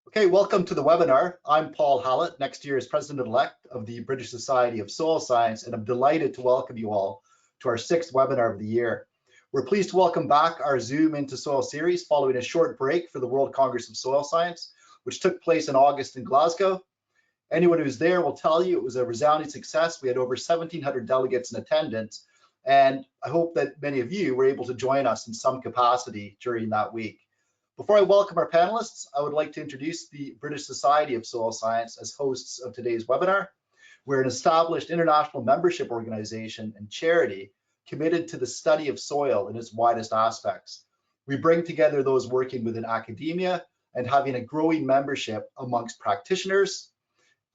Okay, welcome to the webinar. I'm Paul Hallett, next year's President-elect of the British Society of Soil Science, and I'm delighted to welcome you all to our 6th webinar of the year. We're pleased to welcome back our Zoom into Soil series following a short break for the World Congress of Soil Science, which took place in August in Glasgow. Anyone who's there will tell you it was a resounding success. We had over 1,700 delegates in attendance, and I hope that many of you were able to join us in some capacity during that week. Before I welcome our panelists, I would like to introduce the British Society of Soil Science as hosts of today's webinar. We're an established international membership organization and charity committed to the study of soil in its widest aspects. We bring together those working within academia and having a growing membership amongst practitioners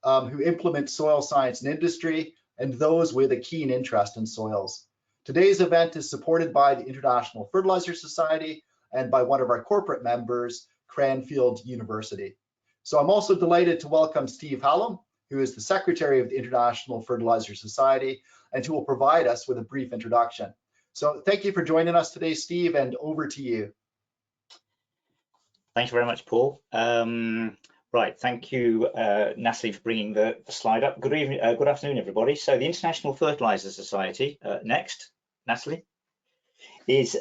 who implement soil science in industry and those with a keen interest in soils. Today's event is supported by the International Fertiliser Society and by one of our corporate members, Cranfield University. So I'm also delighted to welcome Steve Hallam, who is the Secretary of the International Fertiliser Society, and who will provide us with a brief introduction. So thank you for joining us today, Steve, and over to you. Thank you very much, Paul. Right, thank you, Natalie, for bringing the slide up. Good evening, good afternoon, everybody. So the International Fertiliser Society, next, Natalie, is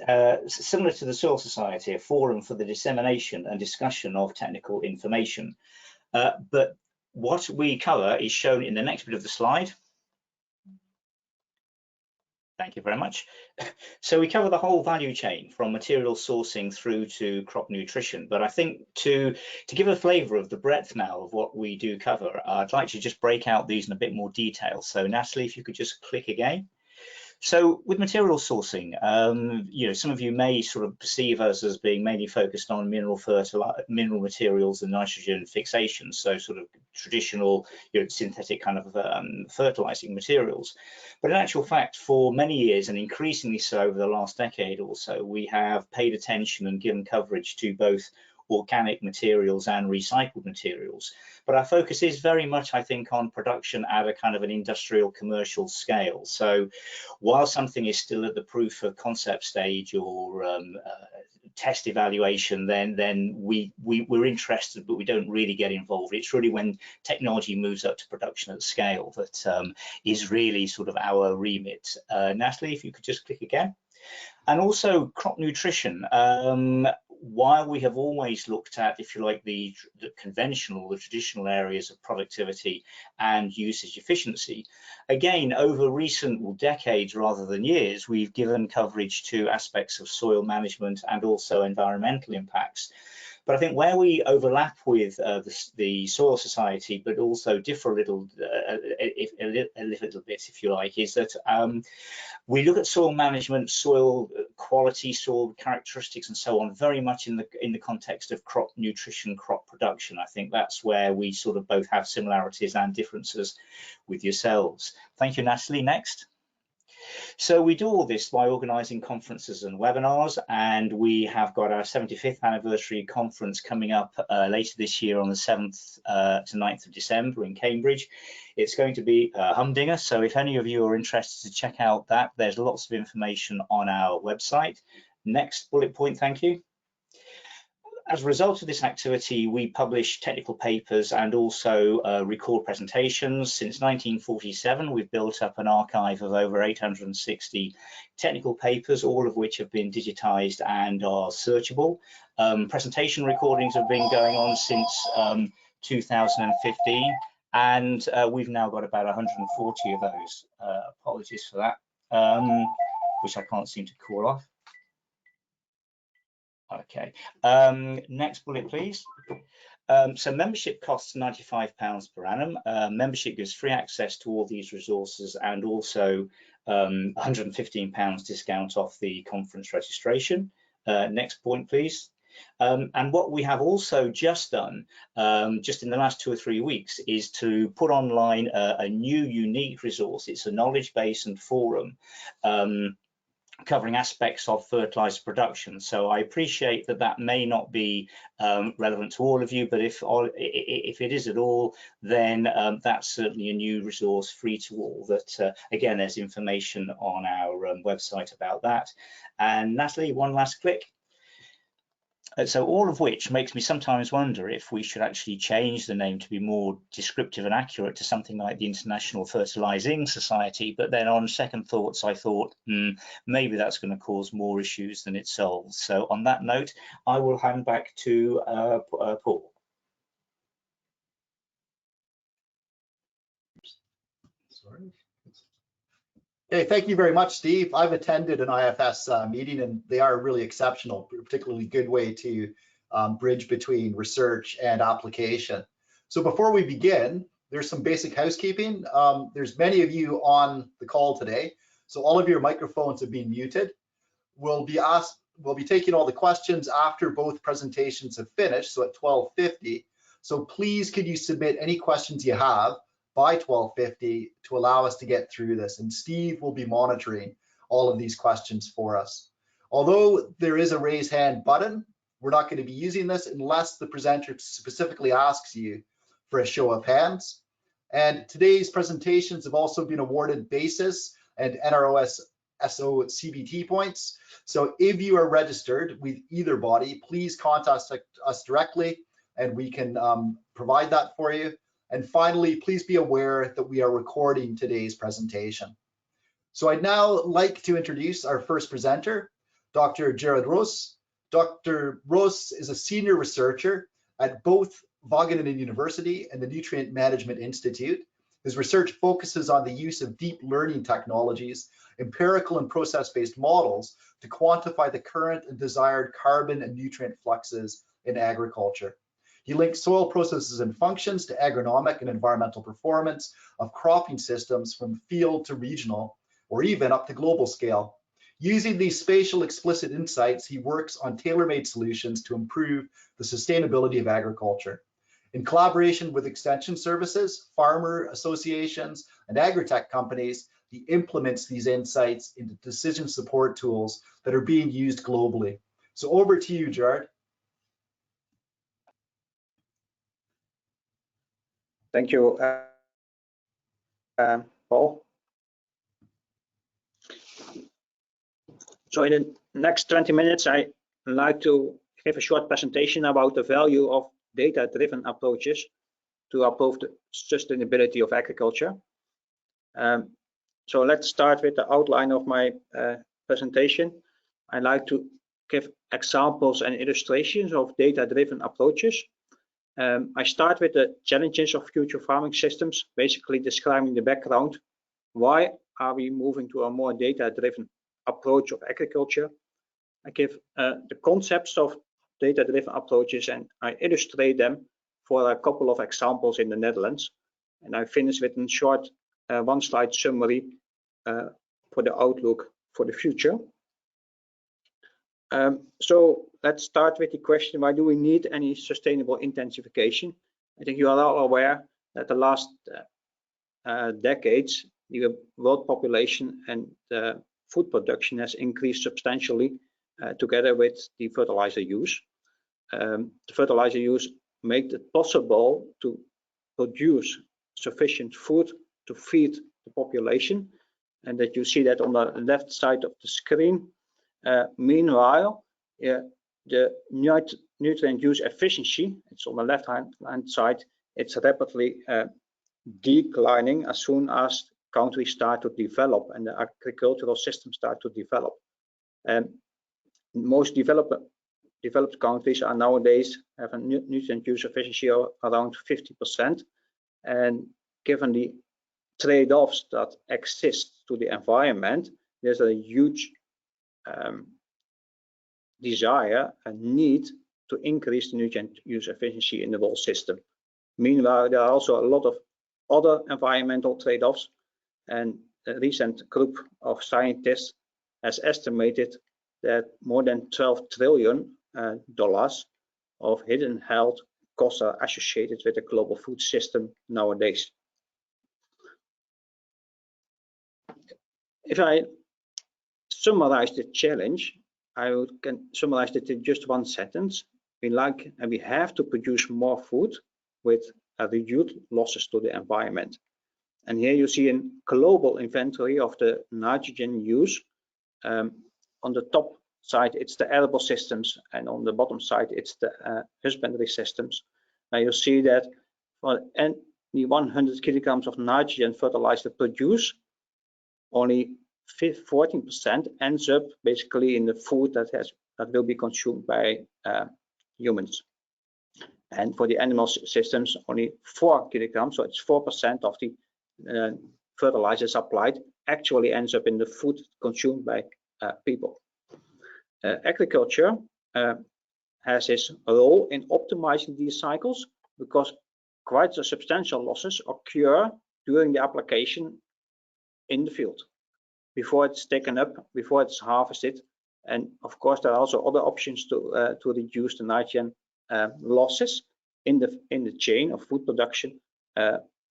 similar to the Soil Society, a forum for the dissemination and discussion of technical information. But what we cover is shown in the next bit of the slide. Thank you very much. So we cover the whole value chain from material sourcing through to crop nutrition. But I think to give a flavour of the breadth now of what we do cover, I'd like to just break out these in a bit more detail. So Natalie, if you could just click again. So with material sourcing, some of you may sort of perceive us as being mainly focused on mineral materials and nitrogen fixation, so sort of traditional synthetic kind of fertilizing materials. But in actual fact, for many years, and increasingly so over the last decade or so, we have paid attention and given coverage to both organic materials and recycled materials. But our focus is very much, I think, on production at a kind of an industrial commercial scale. So while something is still at the proof of concept stage or test evaluation, then we're interested, but we don't really get involved. It's really when technology moves up to production at scale that is really sort of our remit. Natalie, if you could just click again. And also crop nutrition. While we have always looked at, if you like, the traditional areas of productivity and usage efficiency, again, over recent decades rather than years, we've given coverage to aspects of soil management and also environmental impacts. But I think where we overlap with the Soil Society, but also differ a little bit, if you like, is that we look at soil management, soil quality, soil characteristics, and so on, very much in the context of crop nutrition, crop production. I think that's where we sort of both have similarities and differences with yourselves. Thank you, Natalie. Next. So we do all this by organising conferences and webinars, and we have got our 75th anniversary conference coming up later this year on the 7th to 9th of December in Cambridge. It's going to be a humdinger, so if any of you are interested to check out that, there's lots of information on our website. Next bullet point, thank you. As a result of this activity, we publish technical papers and also record presentations. Since 1947, we've built up an archive of over 860 technical papers, all of which have been digitized and are searchable. Presentation recordings have been going on since 2015, and we've now got about 140 of those. Apologies for that, which I can't seem to call off. Okay, next bullet, please. So membership costs £95 per annum. Membership gives free access to all these resources and also £115 discount off the conference registration. Next point, please. And what we have also just done, just in the last 2 or 3 weeks, is to put online a new unique resource. It's a knowledge base and forum covering aspects of fertilizer production. So I appreciate that that may not be relevant to all of you, but if it is at all, then that's certainly a new resource free to all that, again, there's information on our website about that. And Natalie, one last click. So all of which makes me sometimes wonder if we should actually change the name to be more descriptive and accurate to something like the International Fertilizing Society. But then on second thoughts, I thought maybe that's going to cause more issues than it solves. So on that note, I will hand back to Paul. Sorry. Hey, thank you very much, Steve. I've attended an IFS meeting, and they are really exceptional, particularly good way to bridge between research and application. So before we begin, there's some basic housekeeping. There's many of you on the call today, so all of your microphones have been muted. We'll be taking all the questions after both presentations have finished, so at 12:50. So please, could you submit any questions you have by 12:50 to allow us to get through this, and Steve will be monitoring all of these questions for us. Although there is a raise hand button, we're not going to be using this unless the presenter specifically asks you for a show of hands. And today's presentations have also been awarded BASIS and NROS SO CBT points. So if you are registered with either body, please contact us directly and we can provide that for you. And finally, please be aware that we are recording today's presentation. So I'd now like to introduce our first presenter, Dr. Gerard Ros. Dr. Ros is a senior researcher at both Wageningen University and the Nutrient Management Institute. His research focuses on the use of deep learning technologies, empirical and process-based models to quantify the current and desired carbon and nutrient fluxes in agriculture. He links soil processes and functions to agronomic and environmental performance of cropping systems from field to regional, or even up to global scale. Using these spatial explicit insights, he works on tailor-made solutions to improve the sustainability of agriculture. In collaboration with extension services, farmer associations, and agri-tech companies, he implements these insights into decision support tools that are being used globally. So over to you, Gerard. Thank you, Paul. So in the next 20 minutes, I'd like to give a short presentation about the value of data-driven approaches to improve the sustainability of agriculture. So let's start with the outline of my presentation. I'd like to give examples and illustrations of data-driven approaches. I start with the challenges of future farming systems, basically describing the background. Why are we moving to a more data-driven approach of agriculture? I give the concepts of data-driven approaches and I illustrate them for a couple of examples in the Netherlands. And I finish with a short one-slide summary for the outlook for the future. So let's start with the question, why do we need any sustainable intensification? I think you are all aware that the last decades, the world population and food production has increased substantially together with the fertilizer use. The fertilizer use made it possible to produce sufficient food to feed the population, and that you see that on the left side of the screen. Meanwhile, the nutrient use efficiency, it's on the left hand side, it's rapidly declining as soon as countries start to develop and the agricultural systems start to develop. And most developed countries are nowadays have a nutrient use efficiency of around 50%. And given the trade-offs that exist to the environment, there's a huge desire and need to increase the nutrient use efficiency in the whole system. Meanwhile, there are also a lot of other environmental trade-offs, and a recent group of scientists has estimated that more than $12 trillion of hidden health costs are associated with the global food system nowadays. If I summarize the challenge, I can summarize it in just one sentence. We like and we have to produce more food with reduced losses to the environment. And here you see a global inventory of the nitrogen use. On the top side, it's the arable systems, and on the bottom side, it's the husbandry systems. Now you see that for the 100 kilograms of nitrogen fertilizer produced, only 14% ends up basically in the food that will be consumed by humans. And for the animal systems, only 4 kilograms, so it's 4% of the fertilizers applied actually ends up in the food consumed by people. Agriculture has its role in optimizing these cycles because quite a substantial losses occur during the application in the field, before it's taken up, before it's harvested. And of course, there are also other options to reduce the nitrogen losses in the chain of food production,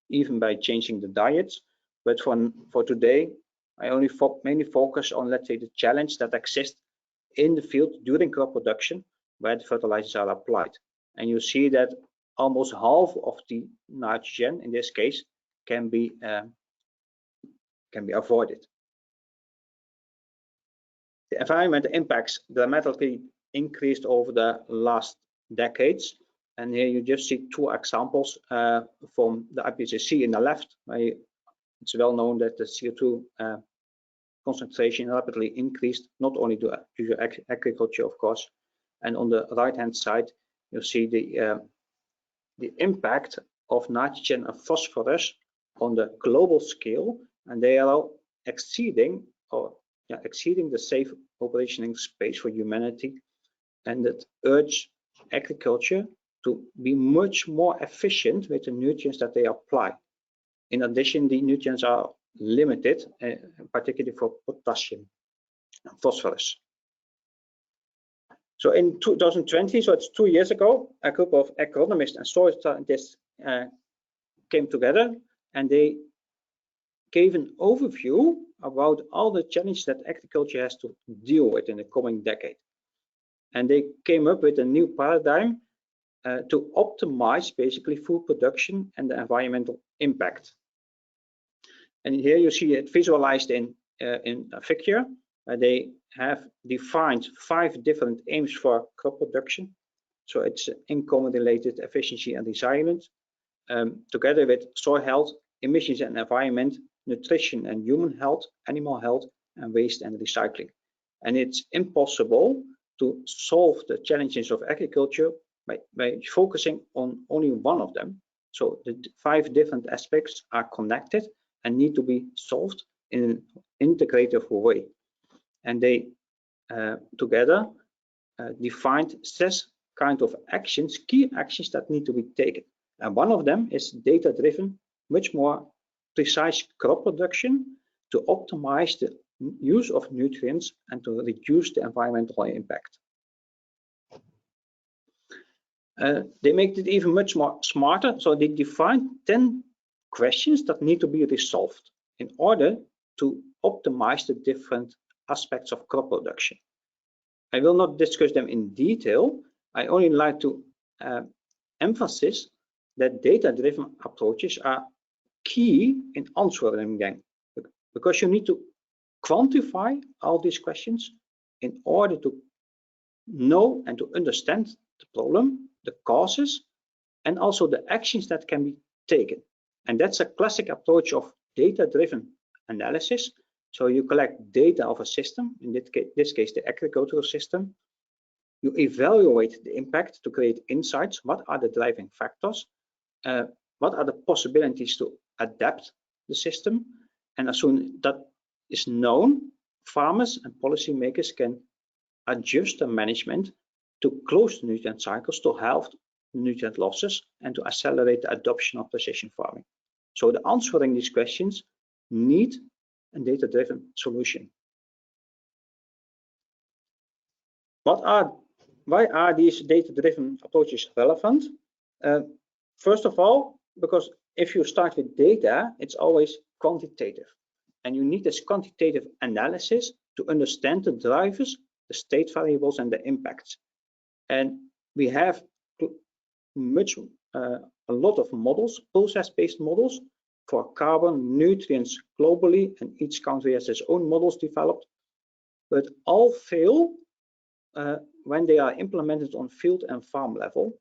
even by changing the diets. But for today, I only mainly focus on, let's say, the challenge that exists in the field during crop production, where the fertilizers are applied. And you see that almost half of the nitrogen, in this case, can be avoided. The environmental impacts dramatically increased over the last decades. And here you just see two examples from the IPCC in the left, where it's well known that the CO2 concentration rapidly increased, not only due to agriculture, of course. And on the right-hand side, you see the impact of nitrogen and phosphorus on the global scale, and they are exceeding the safe operating space for humanity, and that urge agriculture to be much more efficient with the nutrients that they apply. In addition, the nutrients are limited, particularly for potassium and phosphorus. So in 2020, so it's 2 years ago, a group of agronomists and soil scientists came together, and they gave an overview about all the challenges that agriculture has to deal with in the coming decade. And they came up with a new paradigm to optimize basically food production and the environmental impact. And here you see it visualized in a figure. They have defined 5 different aims for crop production. So it's income-related efficiency and resilience, together with soil health, emissions and environment, nutrition and human health, animal health, and waste and recycling. And it's impossible to solve the challenges of agriculture by focusing on only one of them. So the 5 different aspects are connected and need to be solved in an integrative way. And they together defined 6 kinds of actions, key actions that need to be taken. And one of them is data-driven, much more precise crop production to optimize the use of nutrients and to reduce the environmental impact. They make it even much more smarter. So they defined 10 questions that need to be resolved in order to optimize the different aspects of crop production. I will not discuss them in detail. I only like to emphasize that data-driven approaches are key in answering them, because you need to quantify all these questions in order to know and to understand the problem, the causes, and also the actions that can be taken. And that's a classic approach of data-driven analysis. So you collect data of a system, in this case the agricultural system. You evaluate the impact to create insights. What are the driving factors? What are the possibilities to adapt the system? And as soon as that is known, farmers and policymakers can adjust the management to close the nutrient cycles, to halve nutrient losses, and to accelerate the adoption of precision farming. So the answering these questions need a data-driven solution. Why are these data-driven approaches relevant? First of all, because if you start with data, it's always quantitative. And you need this quantitative analysis to understand the drivers, the state variables, and the impacts. And we have a lot of models, process-based models for carbon, nutrients globally, and each country has its own models developed, but all fail when they are implemented on field and farm level,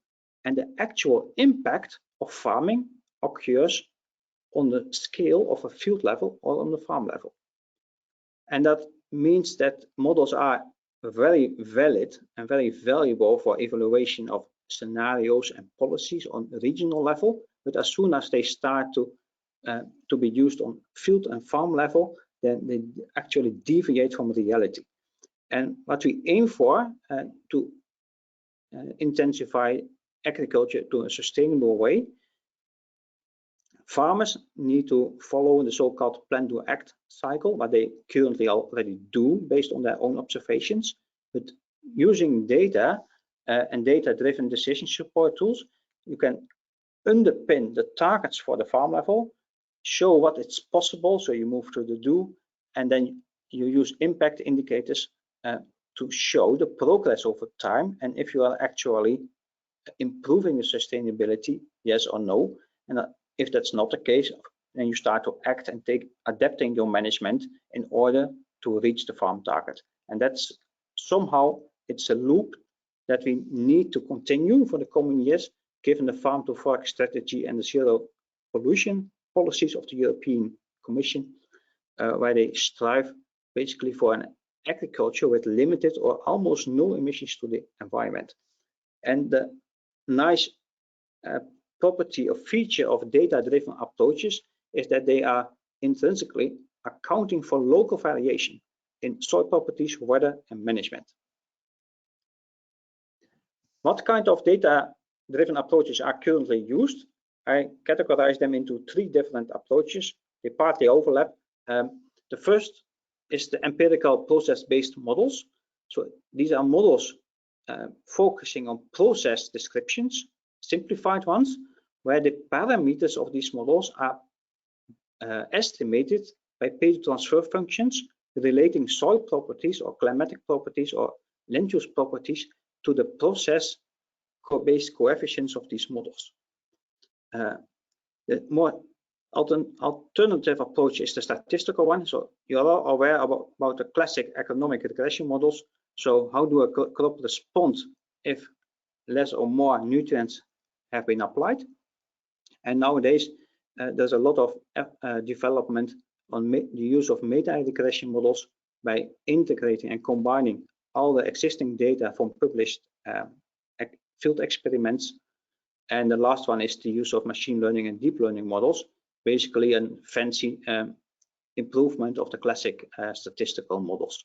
and the actual impact of farming occurs on the scale of a field level or on the farm level. And that means that models are very valid and very valuable for evaluation of scenarios and policies on regional level, but as soon as they start to be used on field and farm level, then they actually deviate from reality. And what we aim for to intensify agriculture to a sustainable way, farmers need to follow the so-called plan to act cycle, what they currently already do based on their own observations. But using data and data-driven decision support tools, you can underpin the targets for the farm level, show what it's possible, so you move to the do, and then you use impact indicators to show the progress over time, and if you are actually improving the sustainability, yes or no. And if that's not the case, then you start to act and adapting your management in order to reach the farm target. And that's somehow, it's a loop that we need to continue for the coming years, given the farm to fork strategy and the zero pollution policies of the European Commission, where they strive basically for an agriculture with limited or almost no emissions to the environment. And the nice property or feature of data-driven approaches is that they are intrinsically accounting for local variation in soil properties, weather, and management. What kind of data-driven approaches are currently used? I categorize them into three different approaches. They partly overlap. The first is the empirical process-based models. So these are models focusing on process descriptions, simplified ones, where the parameters of these models are estimated by pay transfer functions relating soil properties or climatic properties or land use properties to the process-based coefficients of these models. The more alternative approach is the statistical one. So you're all aware about the classic agronomic regression models. So how do a crop respond if less or more nutrients have been applied? And nowadays, there's a lot of development on the use of meta-regression models by integrating and combining all the existing data from published field experiments. And the last one is the use of machine learning and deep learning models, basically a fancy improvement of the classic statistical models.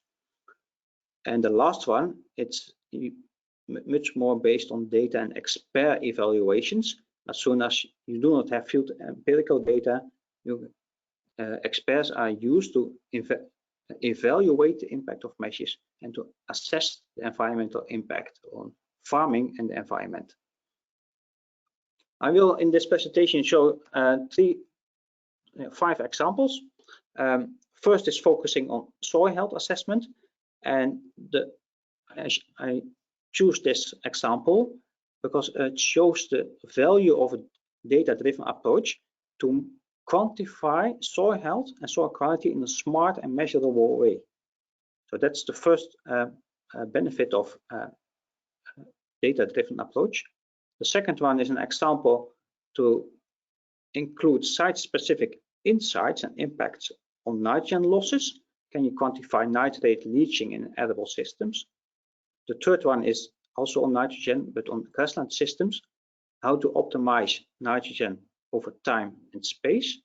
And the last one, it's much more based on data and expert evaluations. As soon as you do not have field empirical data, experts are used to evaluate the impact of measures and to assess the environmental impact on farming and the environment. I will, in this presentation, show 5 examples. First is focusing on soil health assessment, and I choose this example because it shows the value of a data-driven approach to quantify soil health and soil quality in a smart and measurable way. So that's the first benefit of data-driven approach. The second one is an example to include site-specific insights and impacts on nitrogen losses. Can you quantify nitrate leaching in edible systems? The third one is also on nitrogen, but on grassland systems, how to optimize nitrogen over time and space.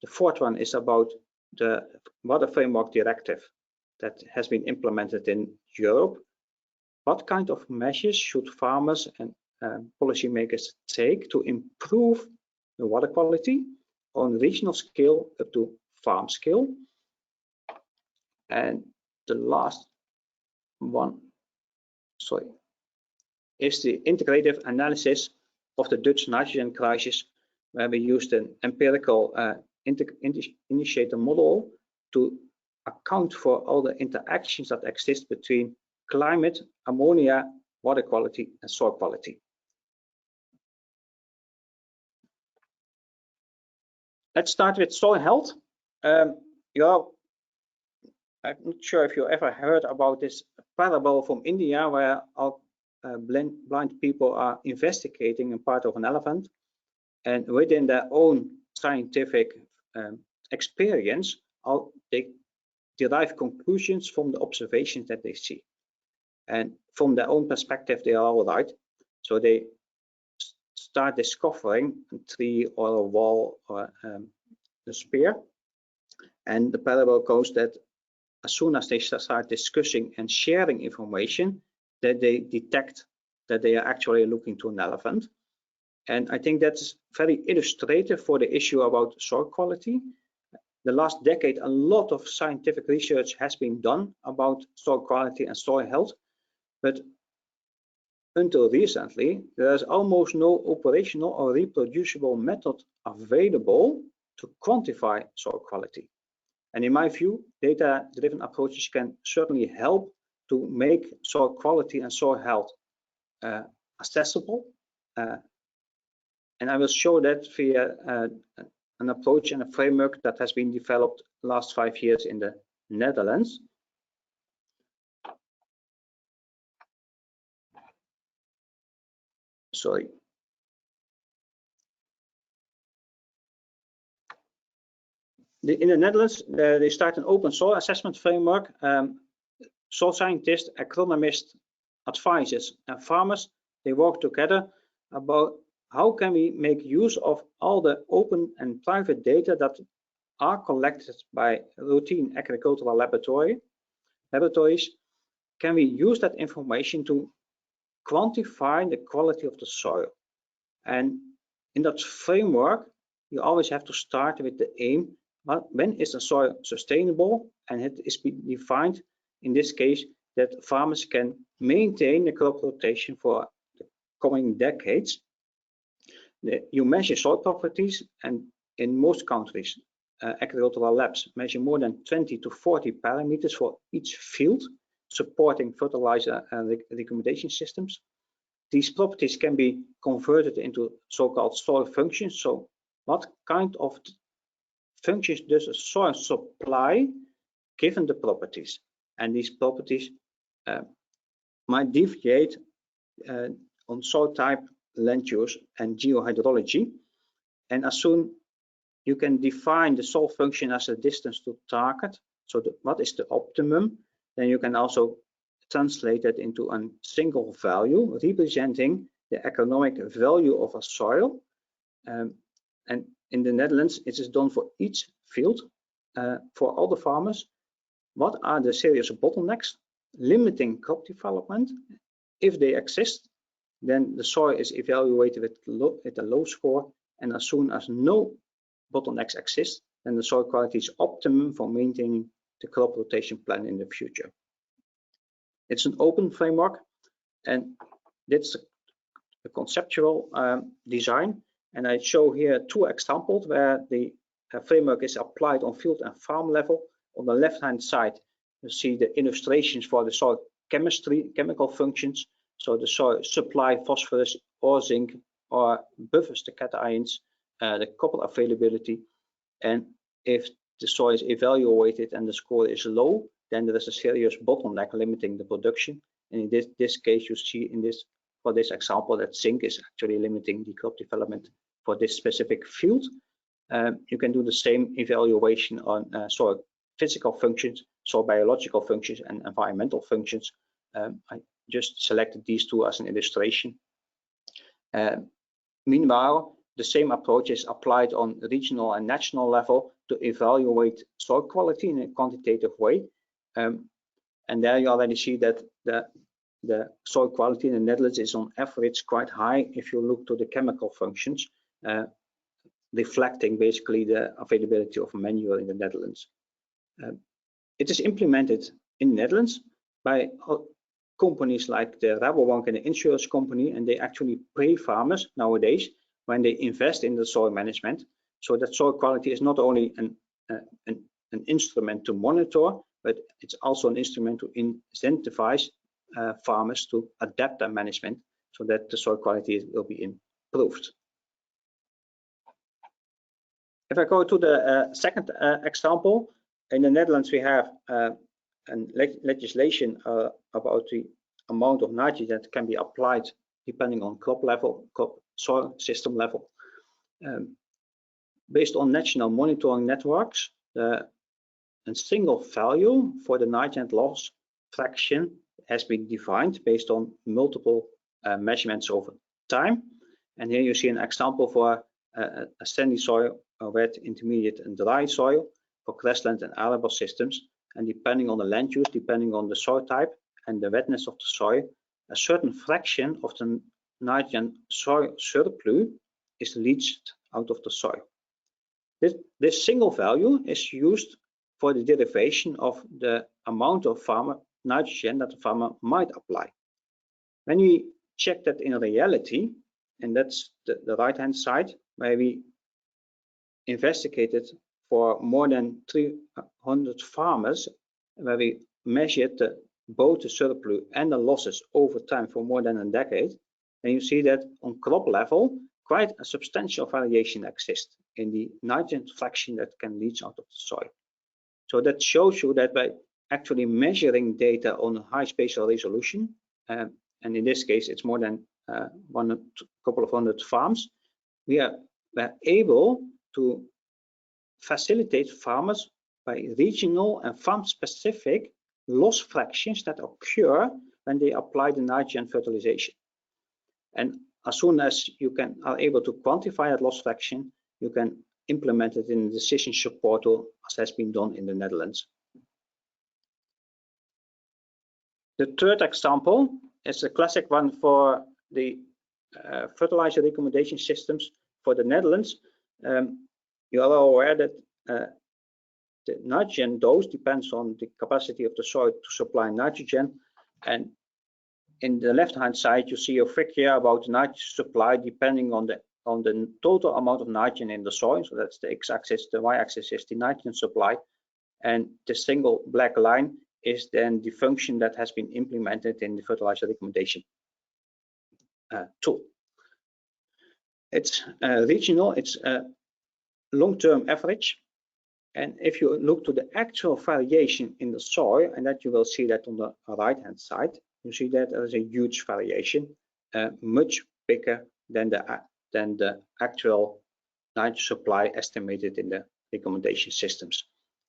The fourth one is about the Water Framework Directive that has been implemented in Europe. What kind of measures should farmers and policymakers take to improve the water quality on regional scale up to farm scale? And the last one, is the integrative analysis of the Dutch nitrogen crisis, where we used an empirical initiator model to account for all the interactions that exist between climate, ammonia, water quality, and soil quality. Let's start with soil health. You're I'm not sure if you ever heard about this parable from India where blind people are investigating a part of an elephant, and within their own scientific experience, they derive conclusions from the observations that they see. And from their own perspective, they are all right. So they start discovering a tree or a wall or a spear. And the parable goes that as soon as they start discussing and sharing information, that they detect that they are actually looking to an elephant. And I think that's very illustrative for the issue about soil quality. The last decade, a lot of scientific research has been done about soil quality and soil health, but until recently, there's almost no operational or reproducible method available to quantify soil quality. And in my view, data-driven approaches can certainly help to make soil quality and soil health accessible. And I will show that via an approach and a framework that has been developed the last 5 years in the Netherlands. Sorry. In the Netherlands, they start an open soil assessment framework. Soil scientists, agronomists, advisors, and farmers, they work together about how can we make use of all the open and private data that are collected by routine agricultural laboratories. Can we use that information to quantify the quality of the soil? And in that framework, you always have to start with the aim, when is the soil sustainable? And it is defined in this case that farmers can maintain the crop rotation for the coming decades. You measure soil properties, and in most countries, agricultural labs measure more than 20 to 40 parameters for each field, supporting fertilizer and recommendation systems. These properties can be converted into so-called soil functions. So what kind of functions does a soil supply given the properties? And these properties might deviate on soil type, land use, and geohydrology. And as soon you can define the soil function as a distance to target, so what is the optimum, then you can also translate it into a single value representing the economic value of a soil. And in the Netherlands, it is done for each field, for all the farmers. What are the serious bottlenecks limiting crop development? If they exist, then the soil is evaluated at a low score, and as soon as no bottlenecks exist, then the soil quality is optimum for maintaining the crop rotation plan in the future. It's an open framework, and that's a conceptual design. And I show here 2 examples where the framework is applied on field and farm level. On the left-hand side, you see the illustrations for the soil chemical functions. So the soil supply phosphorus or zinc, or buffers the cations, the copper availability. And if the soil is evaluated and the score is low, then there is a serious bottleneck limiting the production. And in this case, you see for this example that zinc is actually limiting the crop development for this specific field. You can do the same evaluation on soil physical functions, soil biological functions, and environmental functions. I just selected these 2 as an illustration. Meanwhile, the same approach is applied on regional and national level to evaluate soil quality in a quantitative way. And there you already see that the soil quality in the Netherlands is on average quite high if you look to the chemical functions, reflecting basically the availability of manure in the Netherlands. It is implemented in the Netherlands by companies like the Rabobank and the insurance company, and they actually pay farmers nowadays when they invest in the soil management. So that soil quality is not only an instrument to monitor, but it's also an instrument to incentivize farmers to adapt their management so that the soil quality will be improved. If I go to the second example, in the Netherlands we have legislation about the amount of nitrogen that can be applied depending on crop level, crop soil system level. Based on national monitoring networks, a single value for the nitrogen loss fraction has been defined based on multiple measurements over time. And here you see an example for a sandy soil, a wet, intermediate, and dry soil for grassland and arable systems. And depending on the land use, depending on the soil type and the wetness of the soil, a certain fraction of the nitrogen soil surplus is leached out of the soil. This single value is used for the derivation of the amount of farmer nitrogen that the farmer might apply. When we check that in reality, and that's the right-hand side, where we investigated for more than 300 farmers, where we measured both the surplus and the losses over time for more than a decade, and you see that on crop level, quite a substantial variation exists in the nitrogen fraction that can leach out of the soil. So that shows you that by actually measuring data on high spatial resolution, and in this case it's more than a couple of hundred farms, we are able to facilitate farmers by regional and farm-specific loss fractions that occur when they apply the nitrogen fertilization. And as soon as you are able to quantify that loss fraction, you can implement it in the decision support tool, as has been done in the Netherlands. The third example is a classic one for the fertilizer recommendation systems for the Netherlands. You are all aware that the nitrogen dose depends on the capacity of the soil to supply nitrogen, and in the left-hand side you see a figure about the nitrogen supply depending on the total amount of nitrogen in the soil. So that's the x-axis. The y-axis is the nitrogen supply, and the single black line is then the function that has been implemented in the fertilizer recommendation tool. It's regional, it's a long-term average, and if you look to the actual variation in the soil, and that you will see that on the right-hand side, you see that there is a huge variation, much bigger than the actual nitrogen supply estimated in the recommendation systems.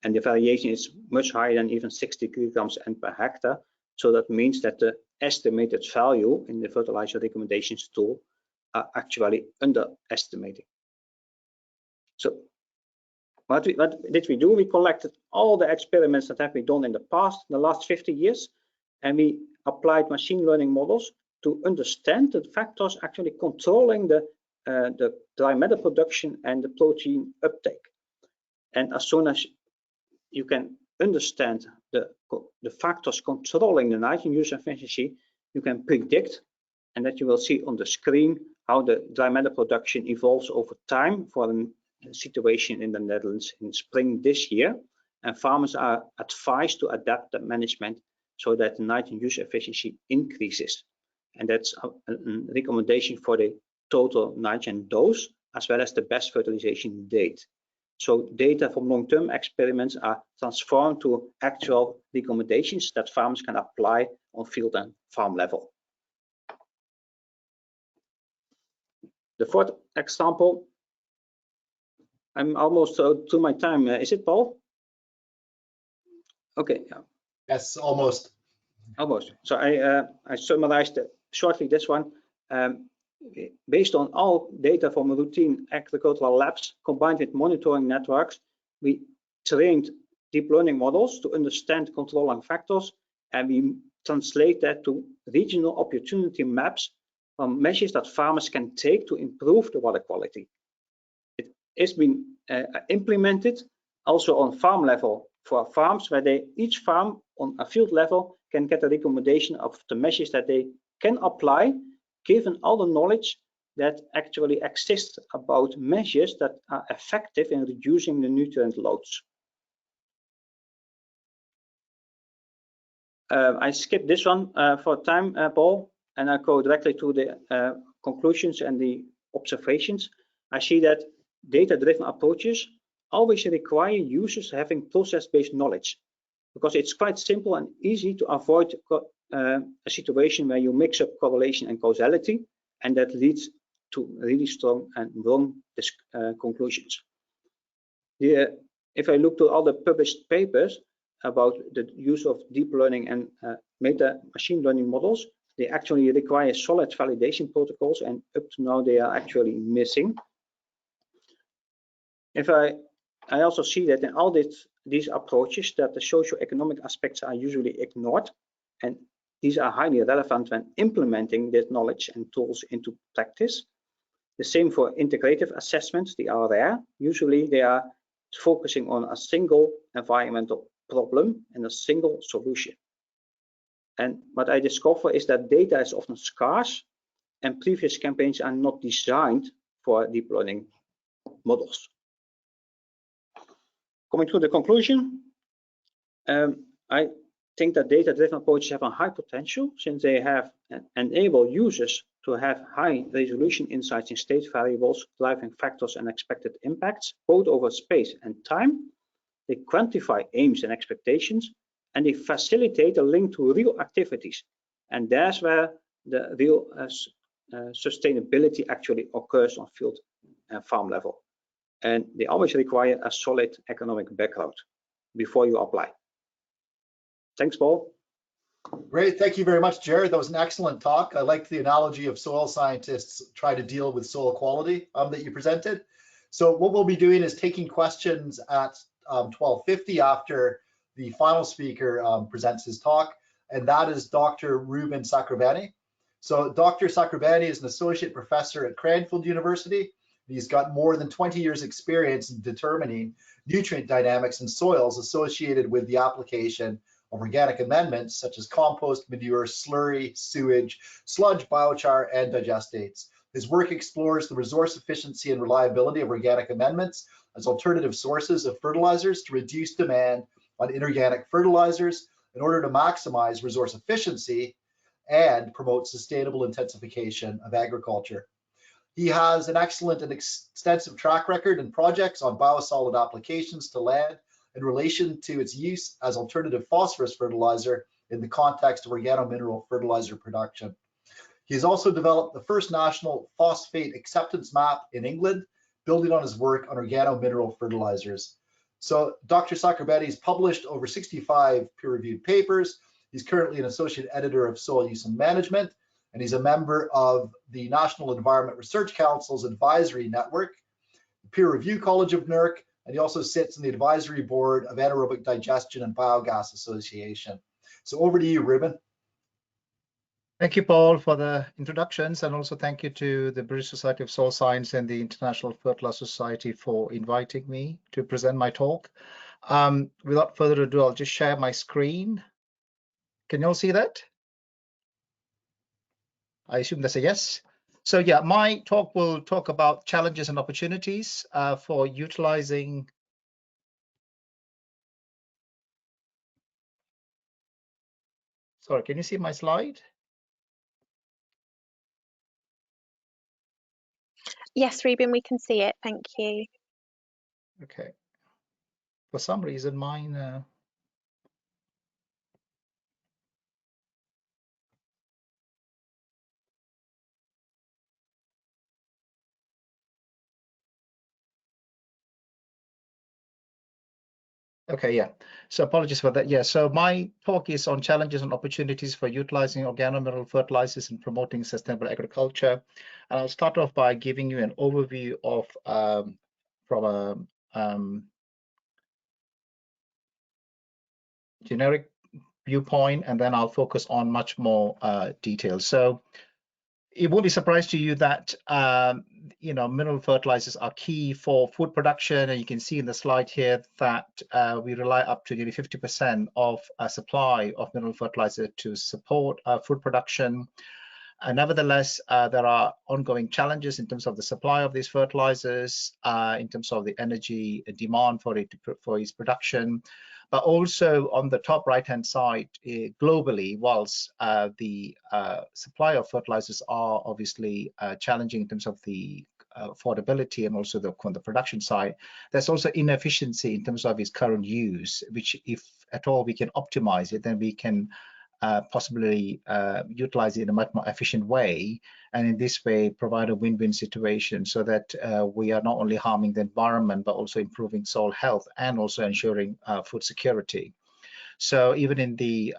And the variation is much higher than even 60 kilograms N per hectare. So that means that the estimated value in the fertilizer recommendations tool are actually underestimated. So what did we do? We collected all the experiments that have been done in the past, the last 50 years, and we applied machine learning models to understand the factors actually controlling the dry matter production and the protein uptake. And as soon as you can understand the factors controlling the nitrogen use efficiency, you can predict, and that you will see on the screen, how the dry matter production evolves over time for a situation in the Netherlands in spring this year. And farmers are advised to adapt the management so that the nitrogen use efficiency increases. And that's a recommendation for the total nitrogen dose, as well as the best fertilization date. So data from long-term experiments are transformed to actual recommendations that farmers can apply on field and farm level. The fourth example, I'm almost to my time. Is it, Paul? Okay. Yes, almost. Almost. So I summarized shortly this one. Based on all data from routine agricultural labs combined with monitoring networks, we trained deep learning models to understand controlling factors, and we translate that to regional opportunity maps from measures that farmers can take to improve the water quality. It has been implemented also on farm level for farms where each farm on a field level can get a recommendation of the measures that they can apply, given all the knowledge that actually exists about measures that are effective in reducing the nutrient loads. I skipped this one for time, Paul, and I go directly to the conclusions and the observations. I see that data-driven approaches always require users having process-based knowledge. because it's quite simple and easy to avoid a situation where you mix up correlation and causality, and that leads to really strong and wrong conclusions. If I look to all the published papers about the use of deep learning and meta machine learning models, they actually require solid validation protocols, and up to now they are actually missing. I also see that in all these approaches that the socio-economic aspects are usually ignored, and these are highly relevant when implementing this knowledge and tools into practice. The same for integrative assessments. They are rare. Usually they are focusing on a single environmental problem and a single solution. And what I discover is that data is often scarce, and previous campaigns are not designed for deep learning models. Coming to the conclusion, I think that data-driven approaches have a high potential, since they have enable users to have high resolution insights in state variables, driving factors and expected impacts, both over space and time. They quantify aims and expectations, and they facilitate a link to real activities. And that's where the real sustainability actually occurs on field and farm level. And they always require a solid economic background before you apply. Thanks, Paul. Great, thank you very much, Gerard. That was an excellent talk. I liked the analogy of soil scientists try to deal with soil quality that you presented. So what we'll be doing is taking questions at 12:50 after the final speaker presents his talk, and that is Dr. Ruben Sacrovani. So Dr. Sacrovani is an associate professor at Cranfield University. He's got more than 20 years experience in determining nutrient dynamics in soils associated with the application of organic amendments such as compost, manure, slurry, sewage, sludge, biochar, and digestates. His work explores the resource efficiency and reliability of organic amendments as alternative sources of fertilizers to reduce demand on inorganic fertilizers in order to maximize resource efficiency and promote sustainable intensification of agriculture. He has an excellent and extensive track record in projects on biosolid applications to land in relation to its use as alternative phosphorus fertilizer in the context of organomineral fertilizer production. He has also developed the first national phosphate acceptance map in England, building on his work on organomineral fertilizers. So Dr. Sacrovani has published over 65 peer-reviewed papers. He's currently an associate editor of Soil Use and Management, and he's a member of the National Environment Research Council's advisory network, the Peer Review College of NERC, and he also sits in the advisory board of Anaerobic Digestion and Biogas Association. So over to you, Ruben. Thank you, Paul, for the introductions, and also thank you to the British Society of Soil Science and the International Fertiliser Society for inviting me to present my talk. Without further ado, I'll just share my screen. Can you all see that? I assume that's a yes. So yeah, my talk will talk about challenges and opportunities for utilizing Sorry, can you see my slide? Yes, Ruben, we can see it. Thank you. Okay. For some reason, mine. Okay, yeah. So apologies for that. Yeah, so my talk is on challenges and opportunities for utilizing organomineral fertilizers and promoting sustainable agriculture. And I'll start off by giving you an overview of from a generic viewpoint, and then I'll focus on much more detail. So it won't be a surprise to you that mineral fertilizers are key for food production, and you can see in the slide here that we rely up to nearly 50% of a supply of mineral fertilizer to support food production. Nevertheless, there are ongoing challenges in terms of the supply of these fertilizers, in terms of the energy demand for its production. But also on the top right-hand side, globally, whilst the supply of fertilizers are obviously challenging in terms of the affordability and also on the production side, there's also inefficiency in terms of its current use, which if at all we can optimize it, then we can possibly utilize it in a much more efficient way, and in this way provide a win-win situation so that we are not only harming the environment but also improving soil health and also ensuring food security. So even in the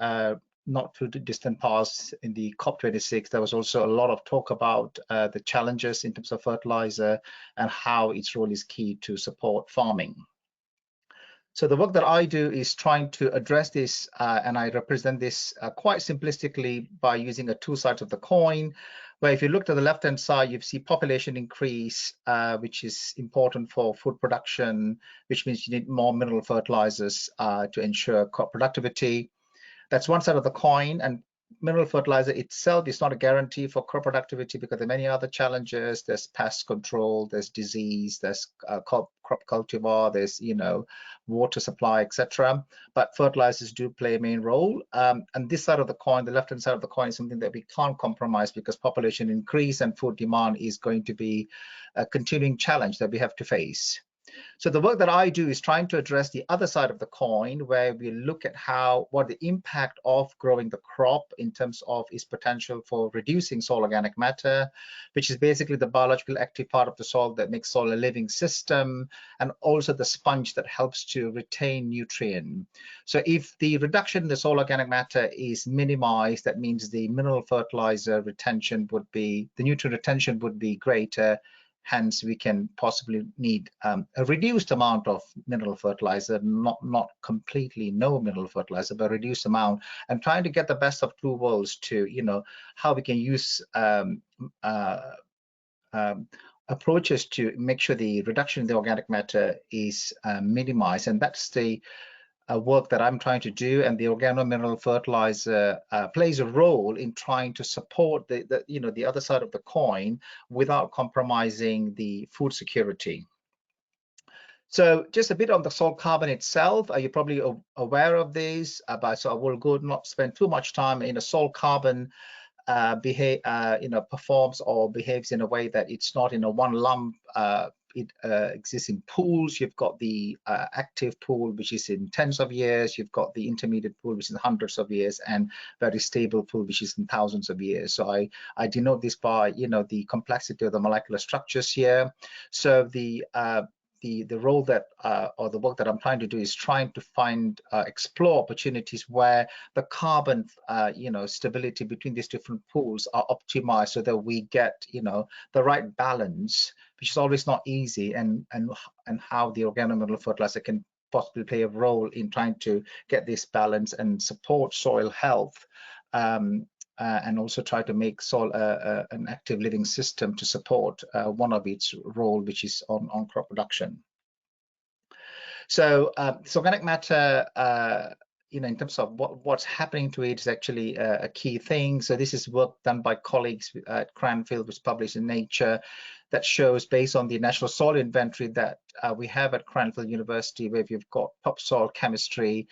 not too distant past, in the COP26, there was also a lot of talk about the challenges in terms of fertilizer and how its role is key to support farming. So the work that I do is trying to address this, and I represent this quite simplistically by using two sides of the coin, where if you look to the left-hand side, you see population increase, which is important for food production, which means you need more mineral fertilizers to ensure crop productivity. That's one side of the coin, and mineral fertilizer itself is not a guarantee for crop productivity because there are many other challenges. There's pest control, there's disease, there's crop cultivar, there's water supply, etc. But fertilizers do play a main role. And this side of the coin, the left-hand side of the coin, is something that we can't compromise because population increase and food demand is going to be a continuing challenge that we have to face. So the work that I do is trying to address the other side of the coin, where we look at what the impact of growing the crop in terms of its potential for reducing soil organic matter, which is basically the biological active part of the soil that makes soil a living system, and also the sponge that helps to retain nutrient. So if the reduction in the soil organic matter is minimized, that means the mineral fertilizer retention would be, the nutrient retention would be greater. Hence, we can possibly need a reduced amount of mineral fertilizer, not completely no mineral fertilizer, but a reduced amount, and trying to get the best of two worlds to, how we can use approaches to make sure the reduction in the organic matter is minimized. And that's the work that I'm trying to do, and the organomineral fertilizer plays a role in trying to support the other side of the coin without compromising the food security. So just a bit on the soil carbon itself. You're probably aware of this, but so I will not spend too much time in a soil carbon performs or behaves in a way that it's not in a one lump. It exists in pools. You've got the active pool, which is in tens of years. You've got the intermediate pool, which is in hundreds of years, and very stable pool, which is in thousands of years. So I denote this by the complexity of the molecular structures here. So the role that or the work that I'm trying to do is trying to explore opportunities where the carbon stability between these different pools are optimized so that we get the right balance, which is always not easy, and how the organomineral fertilizer can possibly play a role in trying to get this balance and support soil health, and also try to make soil an active living system to support one of its role, which is on crop production. So this organic matter, in terms of what's happening to it, is actually a key thing. So this is work done by colleagues at Cranfield, which is published in Nature, that shows, based on the National Soil Inventory that we have at Cranfield University, where we've got topsoil chemistry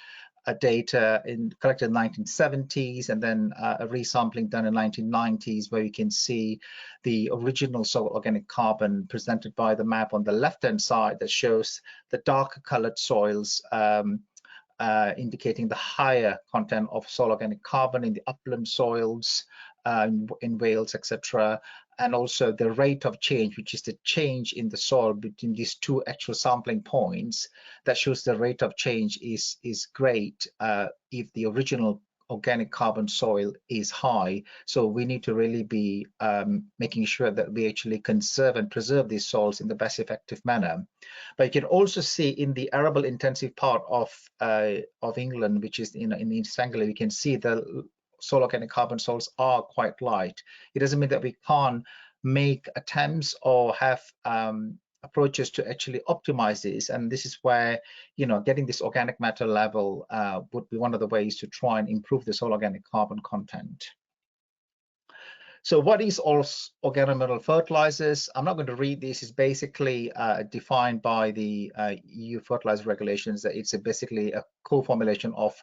data collected in the 1970s, and then a resampling done in the 1990s, where you can see the original soil organic carbon presented by the map on the left-hand side that shows the darker colored soils, indicating the higher content of soil organic carbon in the upland soils in Wales, etc. And also the rate of change, which is the change in the soil between these two actual sampling points, that shows the rate of change is great if the original organic carbon soil is high. So we need to really be making sure that we actually conserve and preserve these soils in the best effective manner. But you can also see in the arable intensive part of England, which is in East Anglia, you can see the soil organic carbon soils are quite light. It doesn't mean that we can't make attempts or have approaches to actually optimize this, and this is where getting this organic matter level would be one of the ways to try and improve the soil organic carbon content. So what is organomineral fertilizers? I'm not going to read this. It's basically defined by the EU fertilizer regulations, that it's basically a co-formulation of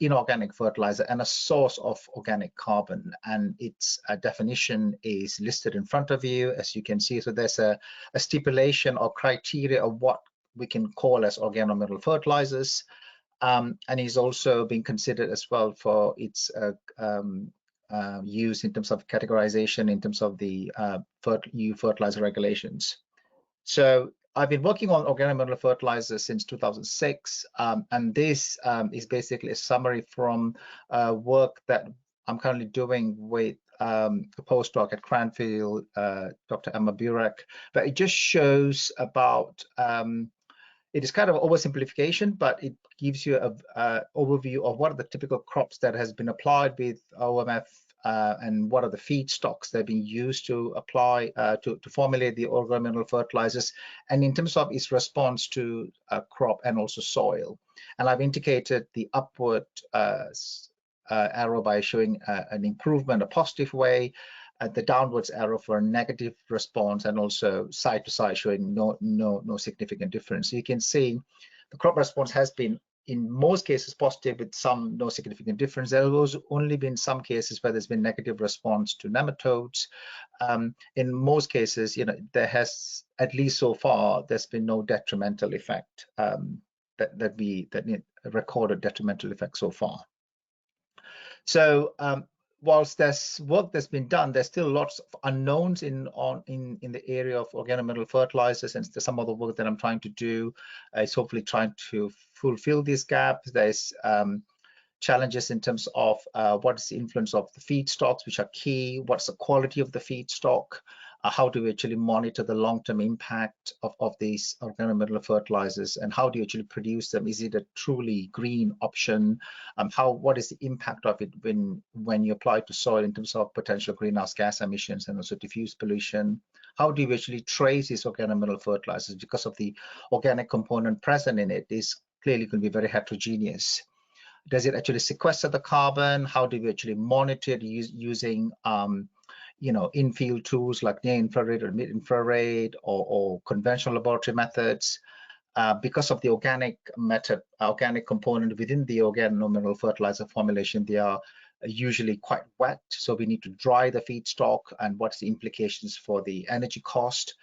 inorganic fertilizer and a source of organic carbon, and its definition is listed in front of you, as you can see. So there's a stipulation or criteria of what we can call as organomineral fertilizers, and is also being considered as well for its use in terms of categorization in terms of the EU fertilizer regulations. So I've been working on organomineral fertilizers since 2006, and this is basically a summary from work that I'm currently doing with a postdoc at Cranfield, Dr. Emma Burek, but it just shows about, it is kind of an oversimplification, but it gives you an overview of what are the typical crops that has been applied with OMF, and what are the feedstocks that have been used to apply to formulate the organomineral fertilizers, and in terms of its response to crop and also soil. And I've indicated the upward arrow by showing an improvement, a positive way, the downwards arrow for a negative response, and also side to side showing no significant difference. So you can see the crop response has been in most cases positive with some no significant difference. There has only been some cases where there's been negative response to nematodes. In most cases, there has, at least so far, there's been no detrimental effect that recorded detrimental effect so far. So whilst there's work that's been done, there's still lots of unknowns in the area of organomineral fertilizers, and some of the work that I'm trying to do is hopefully trying to fulfill these gaps. There's challenges in terms of what is the influence of the feedstocks, which are key, what's the quality of the feedstock, how do we actually monitor the long-term impact of these organomineral fertilizers, and how do you actually produce them? Is it a truly green option? What is the impact of it when you apply to soil in terms of potential greenhouse gas emissions and also diffuse pollution? How do you actually trace these organomineral fertilizers? Because of the organic component present in it is clearly going to be very heterogeneous. Does it actually sequester the carbon? How do we actually monitor it using in-field tools like near-infrared or mid-infrared or conventional laboratory methods? Because of the organic component within the organomineral fertilizer formulation, they are usually quite wet, so we need to dry the feedstock, and what's the implications for the energy cost?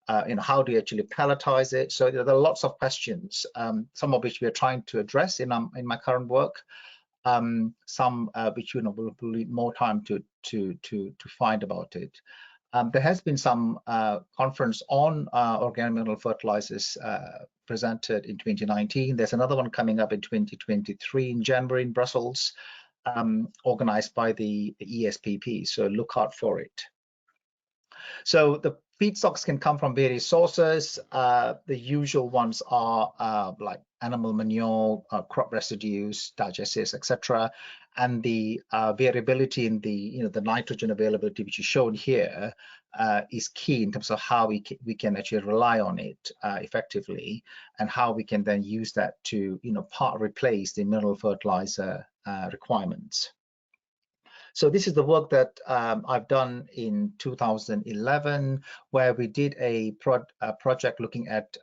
How do you actually pelletize it? So there are lots of questions, some of which we are trying to address in my current work, some which will need more time to find about it. There has been some conference on organomineral fertilizers presented in 2019. There's another one coming up in 2023 in January in Brussels, organized by the ESPP, so look out for it. So the feedstocks can come from various sources. The usual ones are like animal manure, crop residues, digestives, etc. And the variability in the nitrogen availability, which is shown here, is key in terms of how we can actually rely on it effectively, and how we can then use that to part replace the mineral fertilizer requirements. So this is the work that I've done in 2011, where we did a project looking at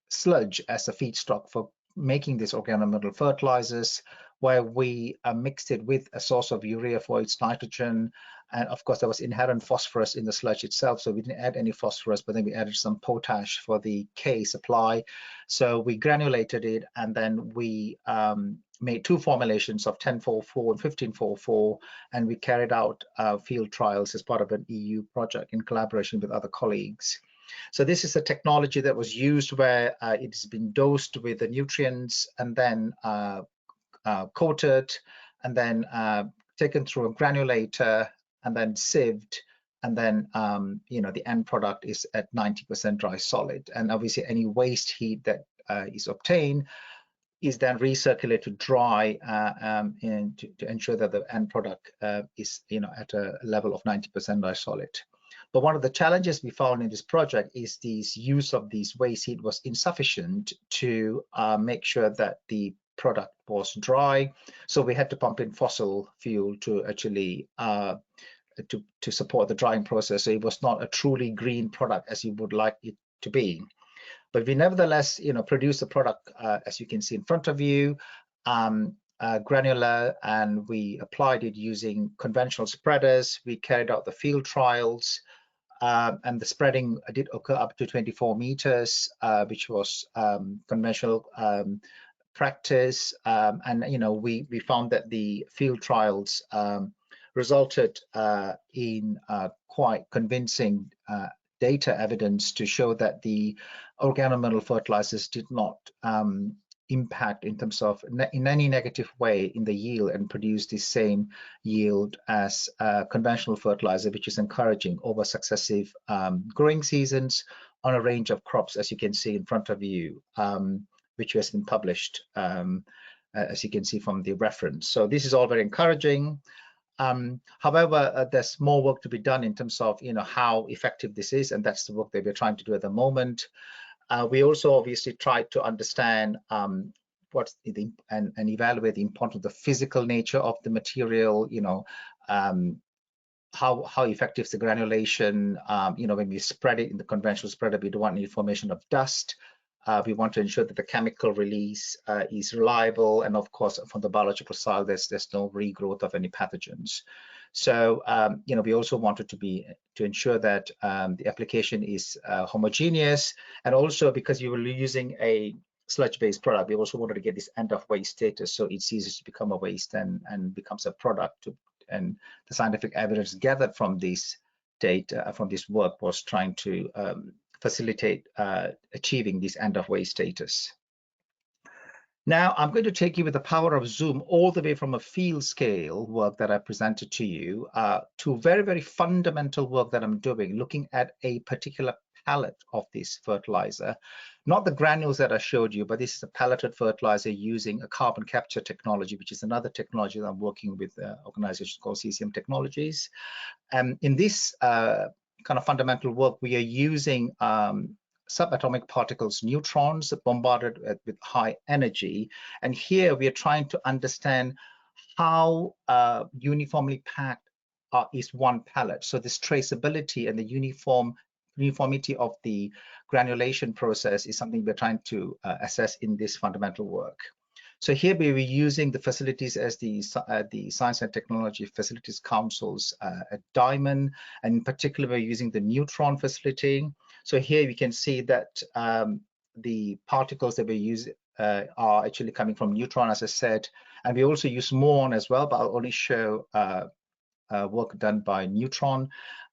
sludge as a feedstock for making these organomineral fertilizers, where we mixed it with a source of urea for its nitrogen. And of course, there was inherent phosphorus in the sludge itself, so we didn't add any phosphorus, but then we added some potash for the K supply. So we granulated it, and then we made two formulations of 1044 and 1544, and we carried out field trials as part of an EU project in collaboration with other colleagues. So this is a technology that was used where it has been dosed with the nutrients and then coated, and then taken through a granulator and then sieved, and then the end product is at 90% dry solid. And obviously any waste heat that is obtained is then recirculated dry and to ensure that the end product is at a level of 90% dry solid. But one of the challenges we found in this project is this use of these waste heat was insufficient to make sure that the product was dry. So we had to pump in fossil fuel to actually to support the drying process. So it was not a truly green product as you would like it to be. But we nevertheless, produced the product as you can see in front of you. granular, and we applied it using conventional spreaders. We carried out the field trials, and the spreading did occur up to 24 meters, which was conventional practice. And we found that the field trials resulted in quite convincing data evidence to show that the organomineral fertilizers did not impact in terms of in any negative way in the yield and produce the same yield as conventional fertilizer, which is encouraging over successive growing seasons on a range of crops, as you can see in front of you, which has been published, as you can see from the reference. So this is all very encouraging. However, there's more work to be done in terms of how effective this is, and that's the work that we're trying to do at the moment. We also obviously tried to understand what's and evaluate the importance of the physical nature of the material. How effective is the granulation? When we spread it in the conventional spreader, we don't want any formation of dust. We want to ensure that the chemical release is reliable, and of course, from the biological side, there's no regrowth of any pathogens. So, we also wanted to ensure that the application is homogeneous, and also because you were using a sludge-based product, we also wanted to get this end-of-waste status, so it ceases to become a waste and becomes a product. And the scientific evidence gathered from this data, from this work, was trying to facilitate achieving this end-of-waste status. Now, I'm going to take you with the power of Zoom all the way from a field scale work that I presented to you to very, very fundamental work that I'm doing, looking at a particular pellet of this fertilizer. Not the granules that I showed you, but this is a pelleted fertilizer using a carbon capture technology, which is another technology that I'm working with an organization called CCM Technologies. In this kind of fundamental work, we are using subatomic particles, neutrons, bombarded with high energy. And here we are trying to understand how uniformly packed is one pellet. So this traceability and the uniformity of the granulation process is something we're trying to assess in this fundamental work. So here we were using the facilities as the Science and Technology Facilities Council's at Diamond, and in particular we're using the neutron facility. So here we can see that the particles that we use are actually coming from neutron, as I said, and we also use muon as well, but I'll only show work done by neutron,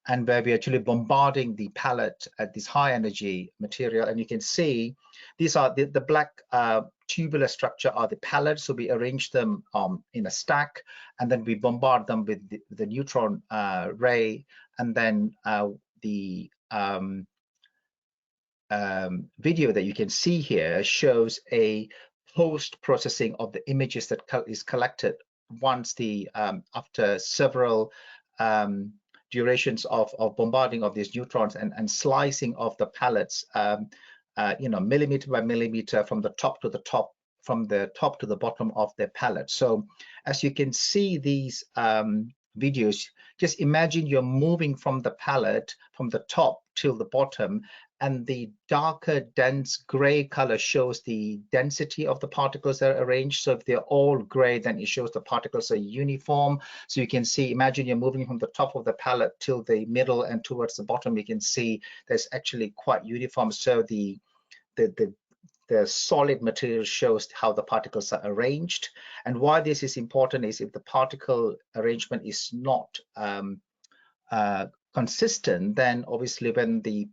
and where we're actually bombarding the pellet at this high energy material. And you can see these are the black tubular structure are the pellets. So we arrange them in a stack, and then we bombard them with the neutron ray. And then the video that you can see here shows a post-processing of the images that is collected once the after several durations of bombarding of these neutrons and slicing of the pellets, millimeter by millimeter from the top to the top, from the top to the bottom of the pellet. So as you can see these videos, just imagine you're moving from the pellet from the top till the bottom, and the darker dense gray color shows the density of the particles that are arranged. So if they're all gray, then it shows the particles are uniform. So you can see, imagine you're moving from the top of the pellet till the middle and towards the bottom, you can see there's actually quite uniform. So the solid material shows how the particles are arranged. And why this is important is if the particle arrangement is not consistent, then obviously when the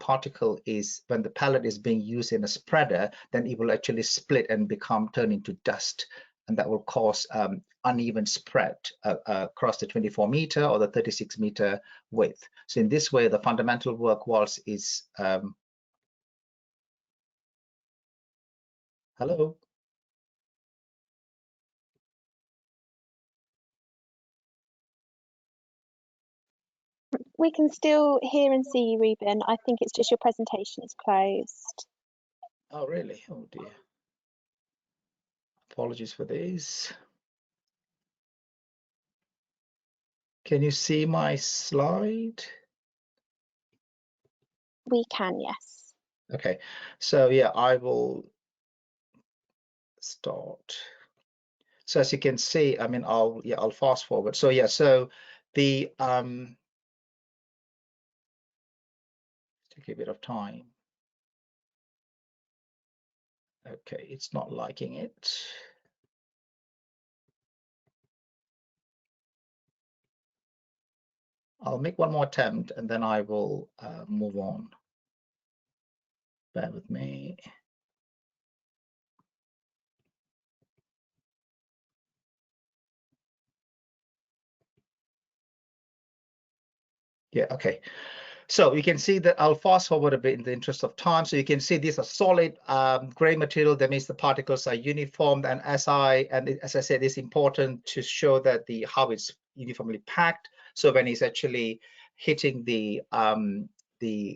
pellet is being used in a spreader, then it will actually split and turn into dust, and that will cause uneven spread across the 24 meter or the 36 meter width. So in this way, the fundamental work is hello. We can still hear and see you, Ruben. I think it's just your presentation is closed. Oh, really? Oh, dear. Apologies for this. Can you see my slide? We can, yes. Okay, so yeah, I will start. So as you can see, I mean, I'll fast forward. So yeah, so the take a bit of time. Okay, it's not liking it. I'll make one more attempt and then I will move on. Bear with me. Yeah, okay. So you can see that I'll fast forward a bit in the interest of time. So you can see these are solid gray material. That means the particles are uniform. And as I said, it's important to show that how it's uniformly packed. So when it's actually hitting the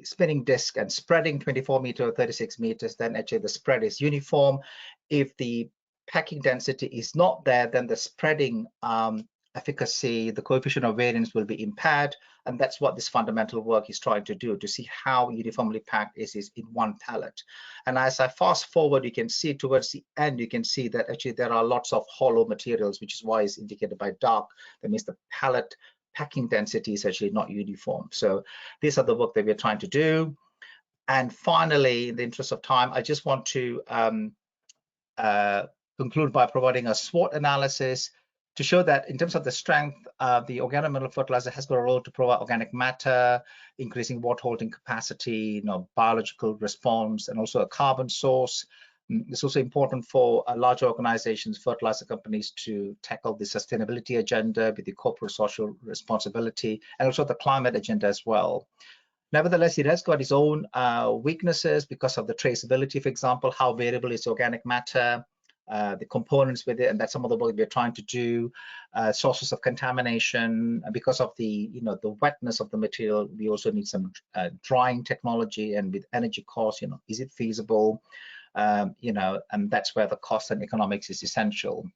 spinning disk and spreading 24 meters or 36 meters, then actually the spread is uniform. If the packing density is not there, then the spreading efficacy, the coefficient of variance will be impaired. And that's what this fundamental work is trying to do, to see how uniformly packed is in one pallet. And as I fast forward, you can see towards the end, you can see that actually there are lots of hollow materials, which is why it's indicated by dark. That means the pallet packing density is actually not uniform. So these are the work that we're trying to do. And finally, in the interest of time, I just want to conclude by providing a SWOT analysis to show that in terms of the strength, the organomineral fertilizer has got a role to provide organic matter, increasing water holding capacity, biological response, and also a carbon source. It's also important for larger organizations, fertilizer companies, to tackle the sustainability agenda with the corporate social responsibility, and also the climate agenda as well. Nevertheless, it has got its own weaknesses because of the traceability, for example, how variable is organic matter, the components with it, and that's some of the work we're trying to do. Sources of contamination, because of the the wetness of the material, we also need some drying technology, and with energy costs, is it feasible? And that's where the cost and economics is essential.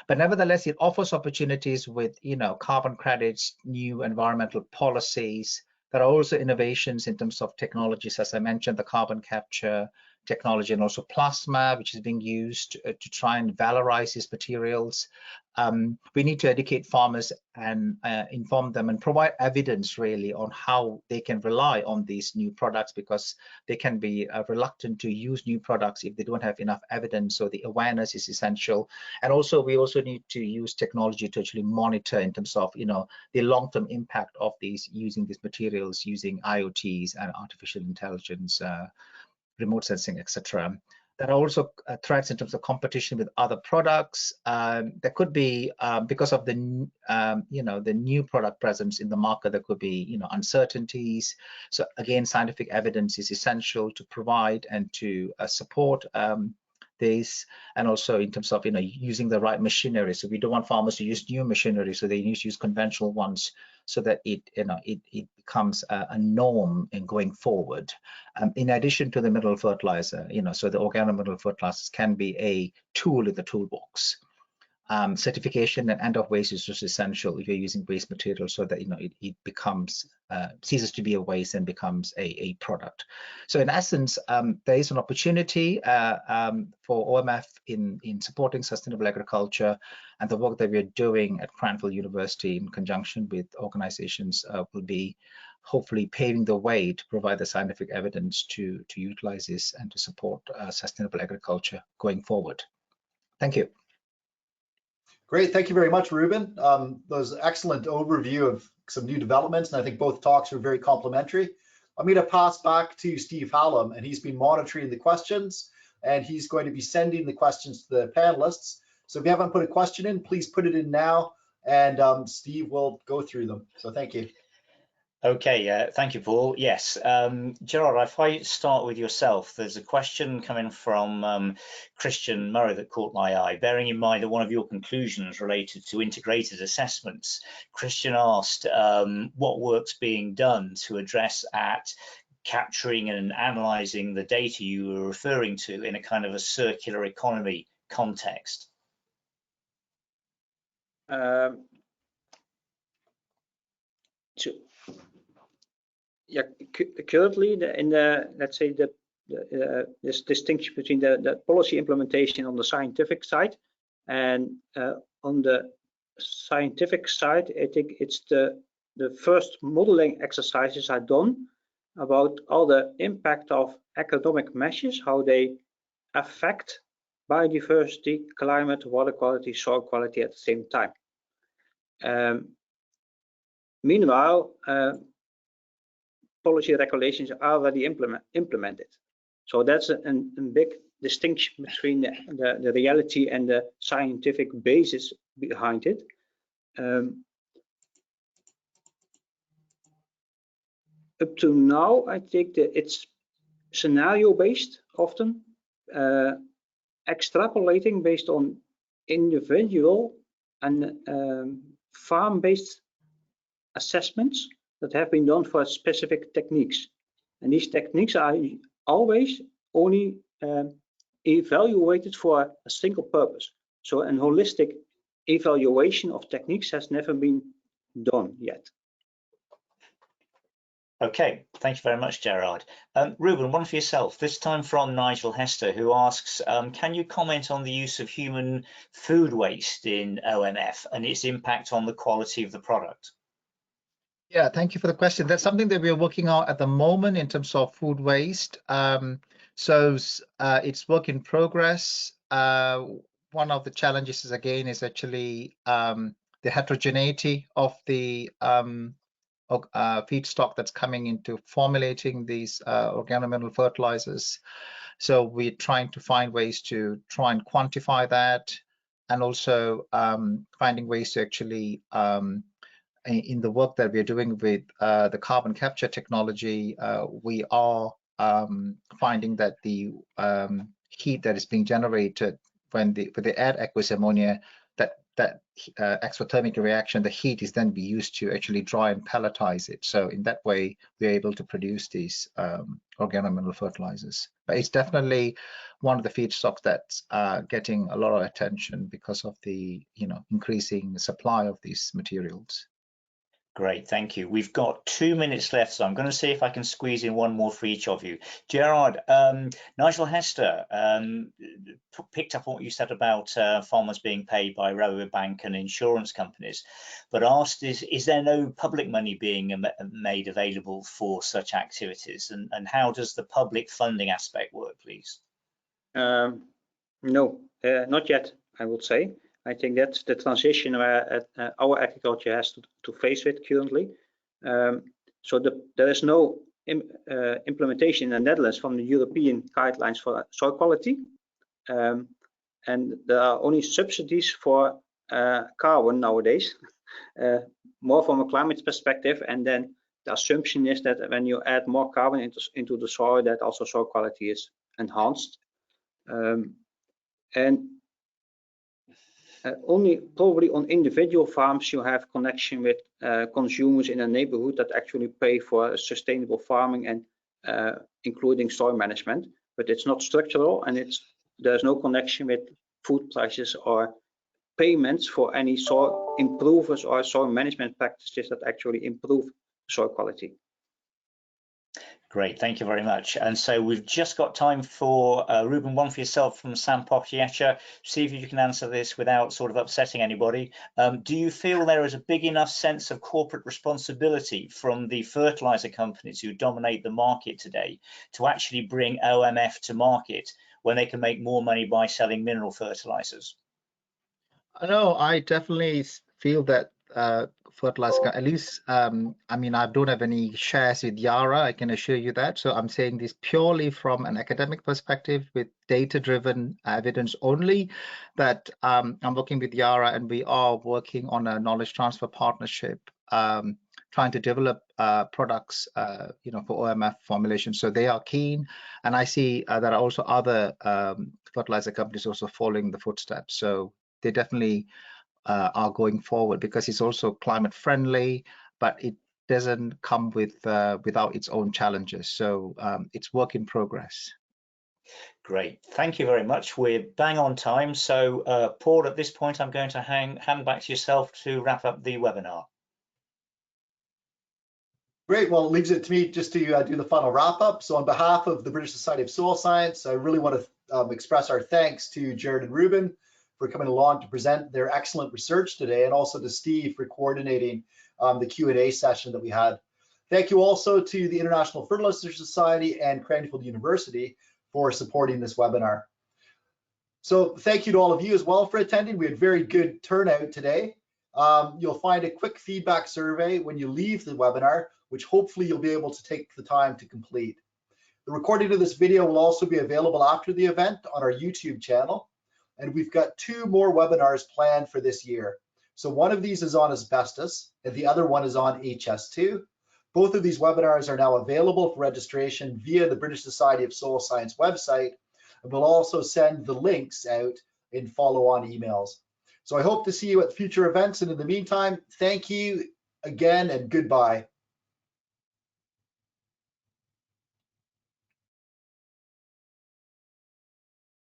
But nevertheless, it offers opportunities with carbon credits, new environmental policies. There are also innovations in terms of technologies, as I mentioned, the carbon capture technology, and also plasma, which is being used to try and valorize these materials. We need to educate farmers and inform them and provide evidence really on how they can rely on these new products, because they can be reluctant to use new products if they don't have enough evidence. So the awareness is essential. And also we also need to use technology to actually monitor in terms of the long-term impact of using these materials, using IoTs and artificial intelligence, remote sensing, etc. There are also threats in terms of competition with other products. There could be, because of the new product presence in the market, there could be uncertainties. So again, scientific evidence is essential to provide and to support this, and also in terms of using the right machinery. So we don't want farmers to use new machinery, so they need to use conventional ones, so that it becomes a norm in going forward. In addition to the mineral fertilizer, so the organomineral fertilizers can be a tool in the toolbox. Certification and end of waste is just essential if you're using waste material, so that it becomes ceases to be a waste and becomes a product. So in essence, there is an opportunity for OMF in supporting sustainable agriculture, and the work that we're doing at Cranfield University in conjunction with organizations will be hopefully paving the way to provide the scientific evidence to utilize this and to support sustainable agriculture going forward. Thank you. Great, thank you very much, Ruben. That was an excellent overview of some new developments, and I think both talks were very complimentary. I'm going to pass back to Steve Hallam, and he's been monitoring the questions, and he's going to be sending the questions to the panelists. So if you haven't put a question in, please put it in now, and Steve will go through them. So thank you. Okay, thank you, Paul. Yes, Gerard, if I start with yourself, there's a question coming from Christian Murray that caught my eye. Bearing in mind that one of your conclusions related to integrated assessments, Christian asked what work's being done to address capturing and analysing the data you were referring to in a kind of a circular economy context. Yeah, currently let's say this distinction between the policy implementation on the scientific side And on the scientific side, I think it's the first modeling exercises are done about all the impact of agronomic measures, how they affect biodiversity, climate, water quality, soil quality at the same time. Meanwhile, policy regulations are already implemented. So that's a big distinction between the reality and the scientific basis behind it. Up to now, I think that it's scenario-based often, extrapolating based on individual and farm-based assessments that have been done for specific techniques. And these techniques are always only evaluated for a single purpose. So a holistic evaluation of techniques has never been done yet. Okay, thank you very much, Gerard. Ruben, one for yourself, this time from Nigel Hester, who asks, can you comment on the use of human food waste in OMF and its impact on the quality of the product? Yeah, thank you for the question. That's something that we're working on at the moment in terms of food waste. It's work in progress. One of the challenges is actually the heterogeneity of the feedstock that's coming into formulating these organomineral fertilizers. So we're trying to find ways to try and quantify that, and also finding ways to actually in the work that we're doing with the carbon capture technology, we are finding that the heat that is being generated when they add aqueous ammonia, that exothermic reaction, the heat is then be used to actually dry and pelletize it. So in that way, we're able to produce these organomineral fertilizers. But it's definitely one of the feedstocks that's getting a lot of attention because of the increasing supply of these materials. Great, thank you. We've got 2 minutes left, so I'm going to see if I can squeeze in one more for each of you. Gerard, Nigel Hester picked up on what you said about farmers being paid by Rabobank and insurance companies, but asked, is there no public money being made available for such activities? And how does the public funding aspect work, please? No, not yet, I would say. I think that's the transition where our agriculture has to face with currently. So there is no implementation in the Netherlands from the European guidelines for soil quality. And there are only subsidies for carbon nowadays, more from a climate perspective. And then the assumption is that when you add more carbon into the soil, that also soil quality is enhanced. Only probably on individual farms you have connection with consumers in a neighborhood that actually pay for sustainable farming and including soil management, but it's not structural, and there's no connection with food prices or payments for any soil improvers or soil management practices that actually improve soil quality. Great, thank you very much. And so we've just got time for Ruben, one for yourself from Sam Pochiacha. See if you can answer this without sort of upsetting anybody. Do you feel there is a big enough sense of corporate responsibility from the fertilizer companies who dominate the market today to actually bring OMF to market when they can make more money by selling mineral fertilizers? No, I definitely feel that fertilizer, at least, I mean, I don't have any shares with Yara, I can assure you that. So I'm saying this purely from an academic perspective with data-driven evidence only, that I'm working with Yara, and we are working on a knowledge transfer partnership, trying to develop products, for OMF formulation. So they are keen, and I see there are also other fertilizer companies also following the footsteps. So they definitely are going forward because it's also climate friendly, but it doesn't come with without its own challenges. So it's work in progress. Great, thank you very much. We're bang on time. So Paul, at this point, I'm going to hand back to yourself to wrap up the webinar. Great, well, it leaves it to me just to do the final wrap up. So on behalf of the British Society of Soil Science, I really want to express our thanks to Gerard and Ruben for coming along to present their excellent research today, and also to Steve for coordinating the Q&A session that we had. Thank you also to the International Fertiliser Society and Cranfield University for supporting this webinar. So thank you to all of you as well for attending. We had very good turnout today. You'll find a quick feedback survey when you leave the webinar, which hopefully you'll be able to take the time to complete. The recording of this video will also be available after the event on our YouTube channel. And we've got 2 more webinars planned for this year. So one of these is on asbestos and the other one is on HS2. Both of these webinars are now available for registration via the British Society of Soil Science website. And we'll also send the links out in follow-on emails. So I hope to see you at future events. And in the meantime, thank you again and goodbye.